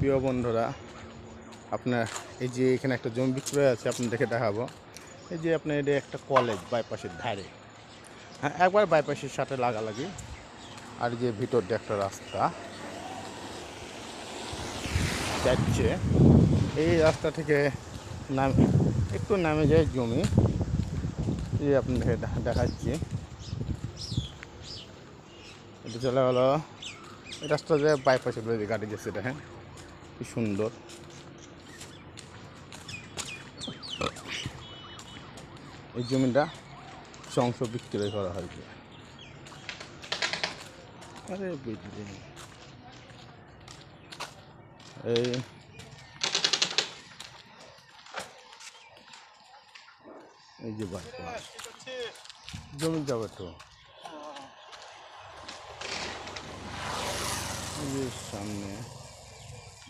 প্রিয় বন্ধুরা, আপনার এই যে এখানে একটা জমি বিক্রয় আছে, আপনাদেরকে দেখাবো। এই যে আপনার এটা একটা কলেজ বাইপাসের ধারে, হ্যাঁ একবার বাইপাসের সাথে লাগালাগি। আর যে ভিতর দিয়ে একটা রাস্তা যাচ্ছে, এই রাস্তা থেকে একটু নামে যায় জমি। এই আপনাদেরকে দেখাচ্ছি, এটা চলে গেলো এই রাস্তা যে বাইপাসে গাড়ি যাচ্ছে, দেখেন কি সুন্দর। এই জমিটা অংশ বিক্রয় করা হয়েছে। আরে বুঝলি, এই যে বাইপাস জমি যাবে তো, এই যে সামনে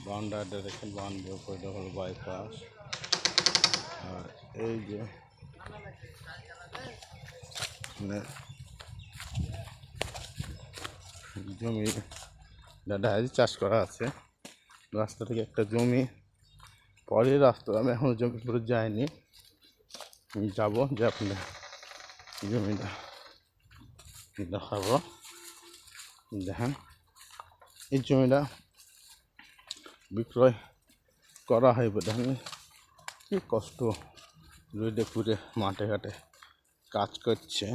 বাউন্ডারিটা দেখেন, বাউন্ডারির উপরে হলো বাইপাস। আর এই যে জমি দাদা চাষ করা আছে। রাস্তা থেকে একটা জমি পরে রাস্তা, আমি এখন জমি পুরো যাইনি, যাবো যে আপনার জমিটা দেখাবো। দেখেন এই জমিটা বিক্রয় করা হইবে। দেখেন কি কষ্ট, রোদে পুড়ে মাঠে ঘাটে কাজ করছে।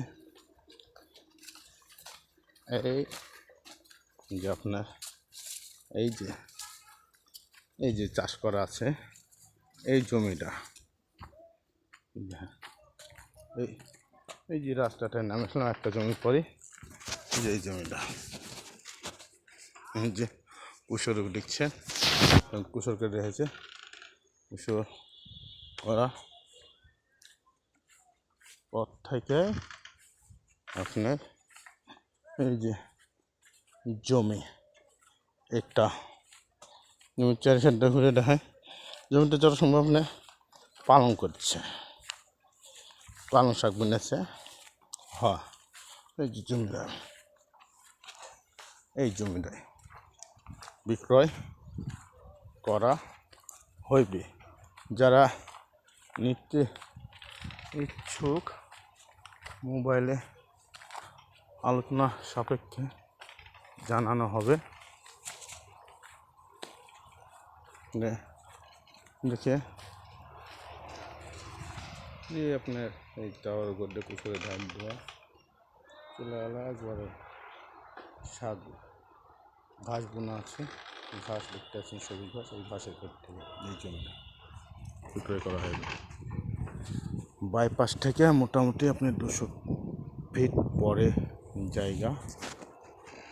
এই যে আপনার এই যে চাষ করা আছে এই জমিটা, এই যে রাস্তাটার নামেছিলাম একটা জমি পরে, যে এই জমিটা এই যে কুশোর দিচ্ছে, কুশোরকে রেখেছে, কুশোর করা পর থেকে আপনার এই যে জমি, একটা জমি চারি সাইডটা ঘুরে দেখায়। জমিটা যত সম্ভব না পালন করছে, পালং শাক বুনেছে। হ্যাঁ, এই যে জমিটা, এই জমিটাই বিক্রয় করা হইবে। যারা নিতে ইচ্ছুক মোবাইলে আলোচনা সাপেক্ষে জানানো হবে। দেখে এই আপনার এই টাওয়ার গড্ডে কুকুরে ধান দেওয়া চলে গেলো একবারে। শাক ঘাস বোনা আছে, ঘাস দেখতে আছেন, সবুজ ঘাস, এই ঘাসের ক্ষেত থেকে এই জমিটা বিক্রয় করা হয়নি। বাইপাস থেকে মোটামুটি আপনি 200 ফিট পরে জায়গা।